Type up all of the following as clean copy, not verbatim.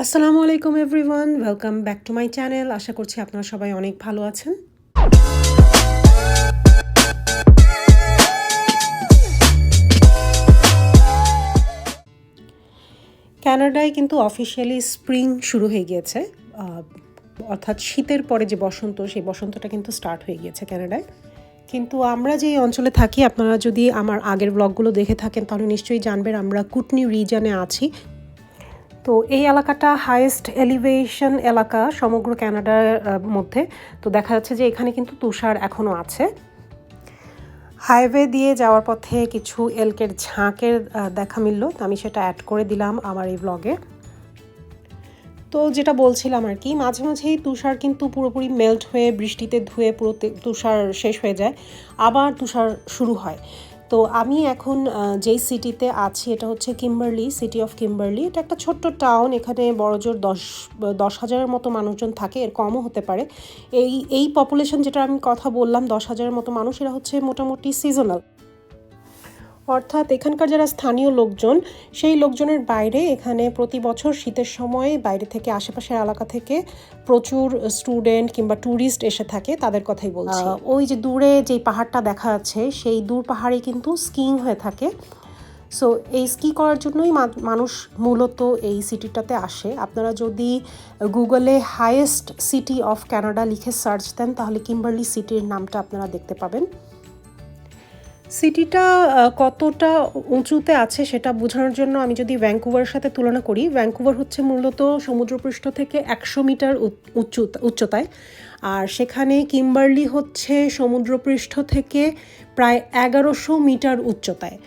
আসসালামু আলাইকুম everyone, welcome back to my channel. আশা করছি আপনারা সবাই অনেক ভালো আছেন। কানাডায় কিন্তু অফিসিয়ালি স্প্রিং শুরু হয়ে গিয়েছে, অর্থাৎ শীতের পরে যে বসন্ত, সেই বসন্তটা কিন্তু স্টার্ট হয়ে গিয়েছে কানাডায়। কিন্তু আমরা যে অঞ্চলে থাকি, আপনারা যদি আমার আগের ব্লগগুলো দেখে থাকেন তাহলে নিশ্চয়ই জানবেন আমরা কুটনি রিজনে আছি। তো এই এলাকাটা হাইয়েস্ট এলিভেশন এলাকা সমগ্র কানাডার মধ্যে। তো দেখা যাচ্ছে যে এখানে কিন্তু তুষার এখনও আছে। হাইওয়ে দিয়ে যাওয়ার পথে কিছু এলকের ঝাঁকের দেখা মিলল, তো আমি সেটা অ্যাড করে দিলাম আমার এই ব্লগে। তো যেটা বলছিলাম আর কি, মাঝে মাঝেই তুষার কিন্তু পুরোপুরি মেল্ট হয়ে বৃষ্টিতে ধুয়ে পুরো তুষার শেষ হয়ে যায়, আবার তুষার শুরু হয়। তো আমি এখন যেই সিটিতে আছি এটা হচ্ছে কিম্বারলি, সিটি অফ কিম্বারলি। এটা একটা ছোট্ট টাউন, এখানে বড়জোর 10,000-এর মতো মানুষজন থাকে, এর কমও হতে পারে। এই পপুলেশন যেটা আমি কথা বললাম 10,000-এর মতো মানুষ, এরা হচ্ছে মোটামুটি সিজনাল, অর্থাৎ এখানকার যারা স্থানীয় লোকজন, সেই লোকজনের বাইরে এখানে প্রতি বছর শীতের সময় বাইরে থেকে আশেপাশের এলাকা থেকে প্রচুর স্টুডেন্ট কিংবা ট্যুরিস্ট এসে থাকে, তাদের কথাই বলছি। ওই যে দূরে যেই পাহাড়টা দেখা যাচ্ছে, সেই দূর পাহাড়ে কিন্তু স্কিইং হয়ে থাকে। সো এই স্কি করার জন্যই মানুষ মূলত এই সিটিটাতে আসে। আপনারা যদি গুগলে হাইয়েস্ট সিটি অফ কানাডা লিখে সার্চ দেন তাহলে কিম্বারলি সিটির নামটা আপনারা দেখতে পাবেন। সিটিটা কতটা উঁচুতে আছে সেটা বোঝানোর জন্য আমি যদি ভ্যাঙ্কুভারের সাথে তুলনা করি, ভ্যাঙ্কুভার হচ্ছে মূলত সমুদ্রপৃষ্ঠ থেকে 100 মিটার উচ্চতায়, আর সেখানে কিম্বারলি হচ্ছে সমুদ্রপৃষ্ঠ থেকে প্রায় 1100 মিটার উচ্চতায়।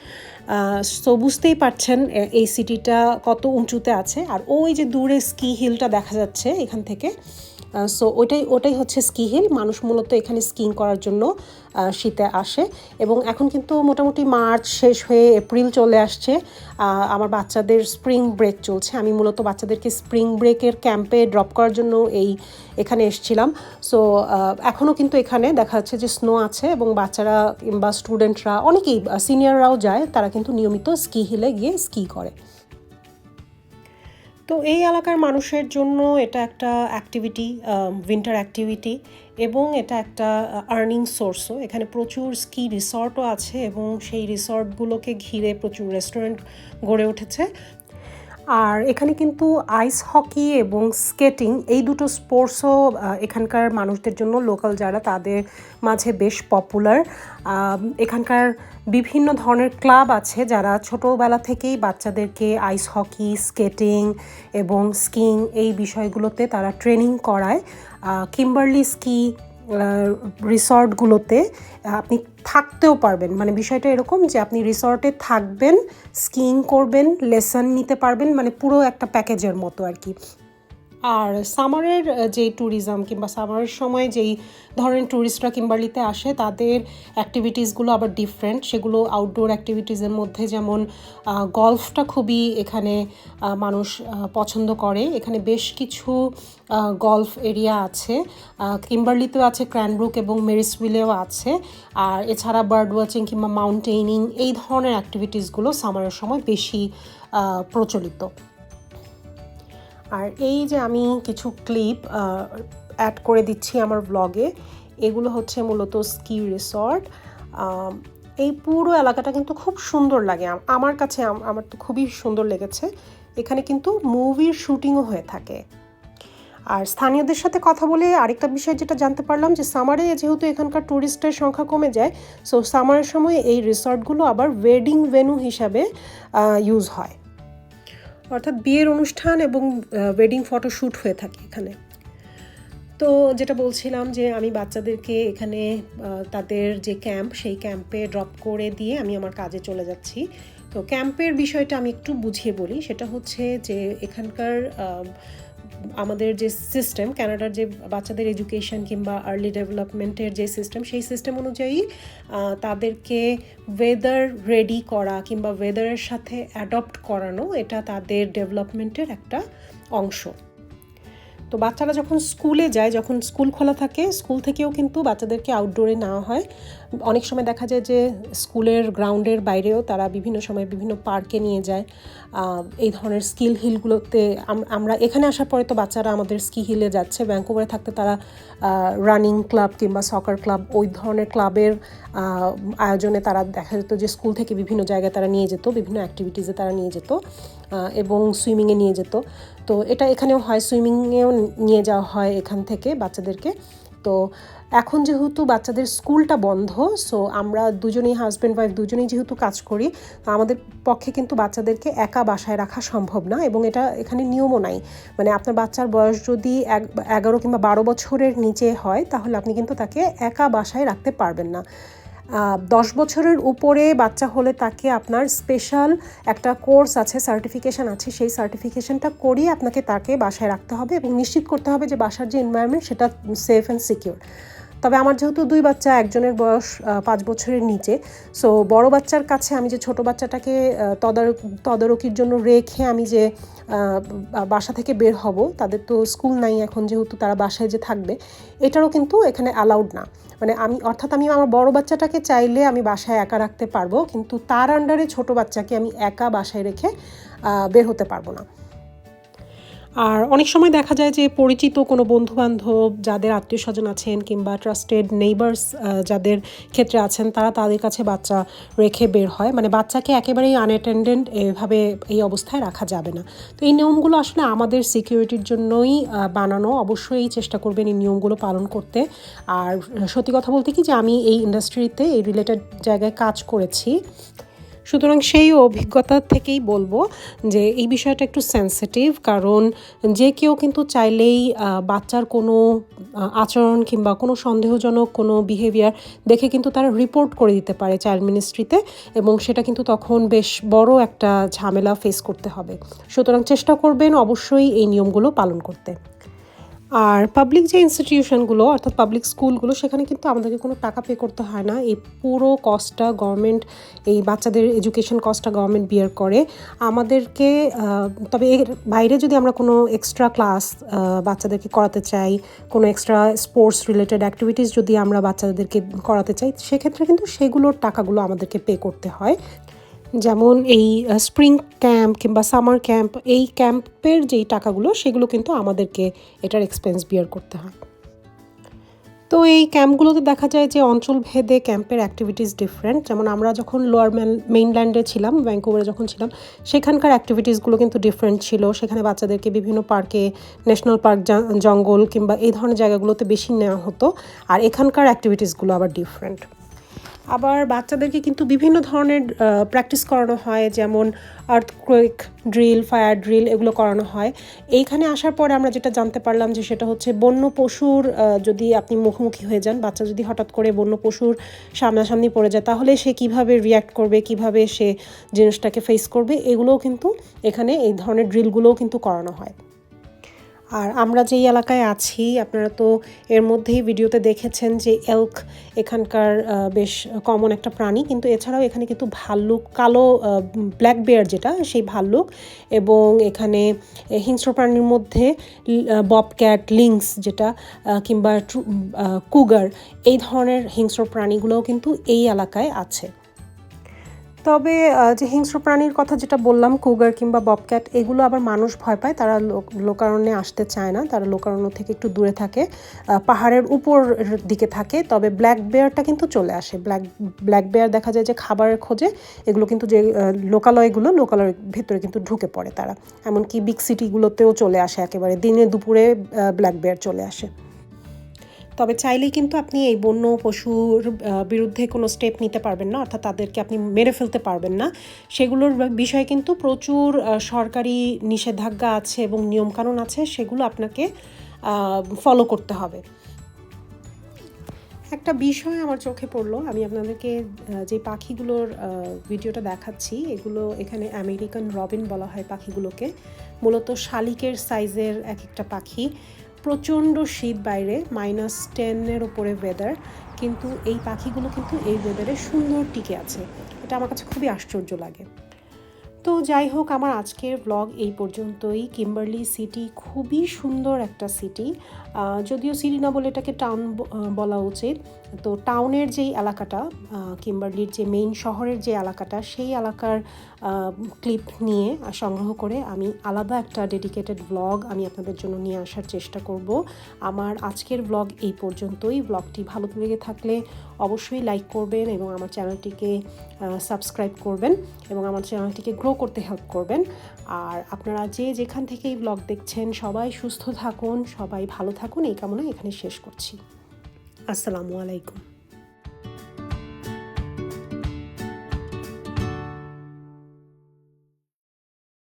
সো বুঝতেই পারছেন এই সিটিটা কত উঁচুতে আছে। আর ওই যে দূরে স্কি হিলটা দেখা যাচ্ছে এখান থেকে, সো ওটাই হচ্ছে স্কি হিল। মানুষ মূলত এখানে স্কিং করার জন্য শীতে আসে। এবং এখন কিন্তু মোটামুটি মার্চ শেষ হয়ে এপ্রিল চলে আসছে, আমার বাচ্চাদের স্প্রিং ব্রেক চলছে। আমি মূলত বাচ্চাদেরকে স্প্রিং ব্রেকের ক্যাম্পে ড্রপ করার জন্য এখানে এসেছিলাম। সো এখনও কিন্তু এখানে দেখা যাচ্ছে যে স্নো আছে, এবং বাচ্চারা কিংবা স্টুডেন্টরা অনেকেই, সিনিয়ররাও যায়, তারা কিন্তু নিয়মিত স্কি হিলে গিয়ে স্কি করে। তো এই এলাকার মানুষের জন্য এটা একটা অ্যাক্টিভিটি, উইন্টার অ্যাক্টিভিটি, এবং এটা একটা আর্নিং সোর্সও। এখানে প্রচুর স্কি রিসর্টও আছে, এবং সেই রিসর্টগুলোকে ঘিরে প্রচুর রেস্টুরেন্ট গড়ে উঠেছে। আর এখানে কিন্তু আইস হকি এবং স্কেটিং, এই দুটো স্পোর্টসও এখানকার মানুষদের জন্য, লোকাল যারা, তাদের মাঝে বেশ পপুলার। এখানকার বিভিন্ন ধরনের ক্লাব আছে যারা ছোটোবেলা থেকেই বাচ্চাদেরকে আইস হকি, স্কেটিং এবং স্কিং এই বিষয়গুলোতে তারা ট্রেনিং করায়। কিম্বারলি স্কি রিসর্টগুলোতে আপনি থাকতেও পারবেন, মানে বিষয়টা এরকম যে আপনি রিসর্টে থাকবেন, স্কিইং করবেন, লেসন নিতে পারবেন, মানে পুরো একটা প্যাকেজের মতো আর কি। আর সামারের যে ট্যুরিজম কিংবা সামারের সময় যেই ধরনের ট্যুরিস্টরা কিম্বারলিতে আসে, তাদের অ্যাক্টিভিটিসগুলো আবার ডিফারেন্ট। সেগুলো আউটডোর অ্যাক্টিভিটিসের মধ্যে যেমন গলফটা খুবই এখানে মানুষ পছন্দ করে। এখানে বেশ কিছু গলফ এরিয়া আছে, কিম্বারলিতেও আছে, ক্র্যানব্রুক এবং মেরিসভিলেও আছে। আর এছাড়া বার্ড ওয়াচিং কিংবা মাউন্টেনিং এই ধরনের অ্যাক্টিভিটিসগুলো সামারের সময় বেশি প্রচলিত। আর এই যে আমি কিছু ক্লিপ অ্যাড করে দিচ্ছি আমার ব্লগে, এগুলো হচ্ছে মূলত স্কি রিসর্ট। এই পুরো এলাকাটা কিন্তু খুব সুন্দর লাগে আমার কাছে, আমার তো খুবই সুন্দর লেগেছে। এখানে কিন্তু মুভির শুটিংও হয়ে থাকে। আর স্থানীয়দের সাথে কথা বলে আরেকটা বিষয় যেটা জানতে পারলাম যে সামারে যেহেতু এখানকার ট্যুরিস্টের সংখ্যা কমে যায়, সো সামারের সময় এই রিসর্টগুলো আবার ওয়েডিং ভেন্যু হিসাবে ইউজ হয়, অর্থাৎ বিয়ের অনুষ্ঠান এবং ওয়েডিং ফটোশ্যুট হয়ে থাকে এখানে। তো যেটা বলছিলাম যে আমি বাচ্চাদেরকে এখানে তাদের যে ক্যাম্প, সেই ক্যাম্পে ড্রপ করে দিয়ে আমি আমার কাজে চলে যাচ্ছি। তো ক্যাম্পের বিষয়টা আমি একটু বুঝিয়ে বলি। সেটা হচ্ছে যে এখানকার আমাদের যে সিস্টেম, কানাডার যে বাচ্চাদের এডুকেশন কিংবা আর্লি ডেভেলপমেন্টের যে সিস্টেম, সেই সিস্টেম অনুযায়ী তাদেরকে ওয়েদার রেডি করা কিংবা ওয়েদারের সাথে অ্যাডপ্ট করানো, এটা তাদের ডেভেলপমেন্টের একটা অংশ। তো বাচ্চারা যখন স্কুলে যায়, যখন স্কুল খোলা থাকে, স্কুল থেকেও কিন্তু বাচ্চাদেরকে আউটডোরে নেওয়া হয়। অনেক সময় দেখা যায় যে স্কুলের গ্রাউন্ডের বাইরেও তারা বিভিন্ন সময় বিভিন্ন পার্কে নিয়ে যায়। এই ধরনের স্কিল হিলগুলোতে আমরা এখানে আসার পরে তো বাচ্চারা আমাদের স্কি হিলে যাচ্ছে। ভ্যাঙ্কুভারে থাকতে তারা রানিং ক্লাব কিংবা সকার ক্লাব, ওই ধরনের ক্লাবের আয়োজনে তারা দেখা যেত যে স্কুল থেকে বিভিন্ন জায়গায় তারা নিয়ে যেত, বিভিন্ন অ্যাক্টিভিটিসে তারা নিয়ে যেত এবং সুইমিংয়ে নিয়ে যেত। তো এটা এখানেও হয়, সুইমিংয়েও নিয়ে যাওয়া হয় এখান থেকে বাচ্চাদেরকে। তো এখন যেহেতু বাচ্চাদের স্কুলটা বন্ধ, সো আমরা দুজনেই হাজব্যান্ড ওয়াইফ দুজনেই যেহেতু কাজ করি, আমাদের পক্ষে কিন্তু বাচ্চাদেরকে একা বাসায় রাখা সম্ভব না, এবং এটা এখানে নিয়মও নাই। মানে আপনার বাচ্চার বয়স যদি 11 কিংবা 12 বছরের নিচে হয়, তাহলে আপনি কিন্তু তাকে একা বাসায় রাখতে পারবেন না। 10 বছরের উপরে বাচ্চা হলে তাকে আপনার স্পেশাল একটা কোর্স আছে, সার্টিফিকেশান আছে, সেই সার্টিফিকেশানটা করিয়ে আপনাকে তাকে বাসায় রাখতে হবে এবং নিশ্চিত করতে হবে যে বাসার যে এনভায়রনমেন্ট সেটা সেফ অ্যান্ড সিকিউর। তবে আমার যেহেতু 2 বাচ্চা, একজনের বয়স 5 বছরের নিচে, সো বড় বাচ্চার কাছে আমি যে ছোট বাচ্চাটাকে তদারকির জন্য রেখে আমি যে বাসা থেকে বের হব, তাদের তো স্কুল নাই এখন, যেহেতু তারা বাসায় যে থাকবে, এটারও কিন্তু এখানে অ্যালাউড না। মানে আমি আমার বড় বাচ্চাটাকে চাইলে আমি বাসায় একা রাখতে পারবো, কিন্তু তার আন্ডারে ছোট বাচ্চাকে আমি একা বাসায় রেখে বের হতে পারবো না। আর অনেক সময় দেখা যায় যে পরিচিত কোনো বন্ধুবান্ধব যাদের আত্মীয় স্বজন আছেন কিংবা ট্রাস্টেড নেইবার্স যাদের ক্ষেত্রে আছেন, তারা তাদের কাছে বাচ্চা রেখে বের হয়। মানে বাচ্চাকে একেবারেই আনঅ্যাটেন্ডেড এভাবে এই অবস্থায় রাখা যাবে না। তো এই নিয়মগুলো আসলে আমাদের সিকিউরিটির জন্যই বানানো। অবশ্যই চেষ্টা করবেন এই নিয়মগুলো পালন করতে। আর সত্যি কথা বলতে কি যে আমি এই ইন্ডাস্ট্রিতে এই রিলেটেড জায়গায় কাজ করেছি, সুতরাং সেই অভিজ্ঞতা থেকেই বলবো যে এই বিষয়টা একটু সেন্সিটিভ, কারণ যে কেউ কিন্তু চাইলেই বাচ্চার কোনো আচরণ কিংবা কোনো সন্দেহজনক কোনো বিহেভিয়ার দেখে কিন্তু তারা রিপোর্ট করে দিতে পারে চাইল্ড মিনিস্ট্রিতে, এবং সেটা কিন্তু তখন বেশ বড় একটা ঝামেলা ফেস করতে হবে। সুতরাং চেষ্টা করবেন অবশ্যই এই নিয়মগুলো পালন করতে। আর পাবলিক যে ইনস্টিটিউশনগুলো অর্থাৎ পাবলিক স্কুলগুলো, সেখানে কিন্তু আমাদেরকে কোনো টাকা পে করতে হয় না। এই পুরো কস্টটা গভর্নমেন্ট, এই বাচ্চাদের এডুকেশন কস্টটা গভর্নমেন্ট বিয়ার করে আমাদেরকে। তবে এর বাইরে যদি আমরা কোনো এক্সট্রা ক্লাস বাচ্চাদেরকে করাতে চাই, কোনো এক্সট্রা স্পোর্টস রিলেটেড অ্যাক্টিভিটিস যদি আমরা বাচ্চাদেরকে করাতে চাই, সেক্ষেত্রে কিন্তু সেগুলোর টাকাগুলো আমাদেরকে পে করতে হয়। যেমন এই স্প্রিং ক্যাম্প কিংবা সামার ক্যাম্প, এই ক্যাম্পের যেই টাকাগুলো সেগুলো কিন্তু আমাদেরকে এটার এক্সপেন্স বিয়ার করতে হয়। তো এই ক্যাম্পগুলোতে দেখা যায় যে অঞ্চলভেদে ক্যাম্পের অ্যাক্টিভিটিস ডিফারেন্ট। যেমন আমরা যখন লোয়ার মেইনল্যান্ডে ছিলাম, ভ্যাঙ্কুভারে যখন ছিলাম, সেখানকার অ্যাক্টিভিটিসগুলো কিন্তু ডিফারেন্ট ছিল। সেখানে বাচ্চাদেরকে বিভিন্ন পার্কে, ন্যাশনাল পার্ক, জঙ্গল কিংবা এই ধরনের জায়গাগুলোতে বেশি নেওয়া হতো। আর এখানকার অ্যাক্টিভিটিসগুলো আবার ডিফারেন্ট। আবার বাচ্চাদেরকে কিন্তু বিভিন্ন ধরনের প্র্যাকটিস করানো হয়, যেমন আর্থকুয়েক ড্রিল, ফায়ার ড্রিল, এগুলো করানো হয়। এইখানে আসার পরে আমরা যেটা জানতে পারলাম যে সেটা হচ্ছে বন্য পশুর যদি আপনি মুখোমুখি হয়ে যান, বাচ্চা যদি হঠাৎ করে বন্য পশুর সামনাসামনি পড়ে যায়, তাহলে সে কিভাবে রিয়্যাক্ট করবে, কিভাবে সে জিনিসটাকে ফেস করবে, এগুলোও কিন্তু এখানে এই ধরনের ড্রিলগুলোও কিন্তু করানো হয়। আর আমরা যেই এলাকায় আছি, আপনারা তো এর মধ্যেই ভিডিওতে দেখেছেন যে এল্ক এখানকার বেশ কমন একটা প্রাণী, কিন্তু এছাড়াও এখানে কিন্তু ভাল্লুক, কালো ব্ল্যাক বেয়ার যেটা, সেই ভাল্লুক, এবং এখানে হিংস্র প্রাণীর মধ্যে ববক্যাট, লিংস যেটা, কিংবা কুগার, এই ধরনের হিংস্র প্রাণীগুলোও কিন্তু এই এলাকায় আছে। তবে যে হিংস্র প্রাণীর কথা যেটা বললাম, কুগার কিংবা ববক্যাট, এগুলো আবার মানুষ ভয় পায়, তারা লোকারণ্যে আসতে চায় না, তারা লোকারণ্য থেকে একটু দূরে থাকে, পাহাড়ের উপর দিকে থাকে। তবে ব্ল্যাক বেয়ারটা কিন্তু চলে আসে। ব্ল্যাক বেয়ার দেখা যায় যে খাবারের খোঁজে এগুলো কিন্তু যে লোকালয়ের ভেতরে কিন্তু ঢুকে পড়ে তারা, এমনকি বিগ সিটিগুলোতেও চলে আসে, একেবারে দিনে দুপুরে ব্ল্যাক বেয়ার চলে আসে। তবে চাইলেই কিন্তু আপনি এই বন্য পশুর বিরুদ্ধে কোনো স্টেপ নিতে পারবেন না, অর্থাৎ তাদেরকে আপনি মেরে ফেলতে পারবেন না। সেগুলোর বিষয়ে কিন্তু প্রচুর সরকারি নিষেধাজ্ঞা আছে এবং নিয়মকানুন আছে, সেগুলো আপনাকে ফলো করতে হবে। একটা বিষয় আমার চোখে পড়লো, আমি আপনাদেরকে যে পাখিগুলোর ভিডিওটা দেখাচ্ছি, এগুলো এখানে আমেরিকান রবিন বলা হয় পাখিগুলোকে। মূলত শালিকের সাইজের এক একটা পাখি। প্রচণ্ড শীত বাইরে, -10-এর ওপরে ওয়েদার, কিন্তু এই পাখিগুলো কিন্তু এই ওয়েদারে সুন্দর টিকে আছে। এটা আমার কাছে খুবই আশ্চর্য লাগে। তো যাই হোক, আমার আজকের ব্লগ এই পর্যন্তই। কিম্বারলি সিটি খুবই সুন্দর একটা সিটি, যদিও সিটি না বলে এটাকে টাউন বলা উচিত। তো টাউনের যেই এলাকাটা, কিম্বারলির যে মেইন শহরের যে এলাকাটা, সেই এলাকার ক্লিপ নিয়ে সংগ্রহ করে আমি আলাদা একটা ডেডিকেটেড ব্লগ আমি আপনাদের জন্য নিয়ে আসার চেষ্টা করব। আমার আজকের ব্লগ এই পর্যন্তই। ব্লগটি ভালো লেগে থাকলে অবশ্যই লাইক করবেন এবং আমার চ্যানেলটিকে সাবস্ক্রাইব করবেন এবং আমার চ্যানেলটিকে গ্রো করতে হেল্প করবেন। আর আপনারা যে যেখান থেকে এই ব্লগ দেখছেন সবাই সুস্থ থাকুন, সবাই ভালো থাকুন, এই কামনা এখানে শেষ করছি। আসসালামু আলাইকুম।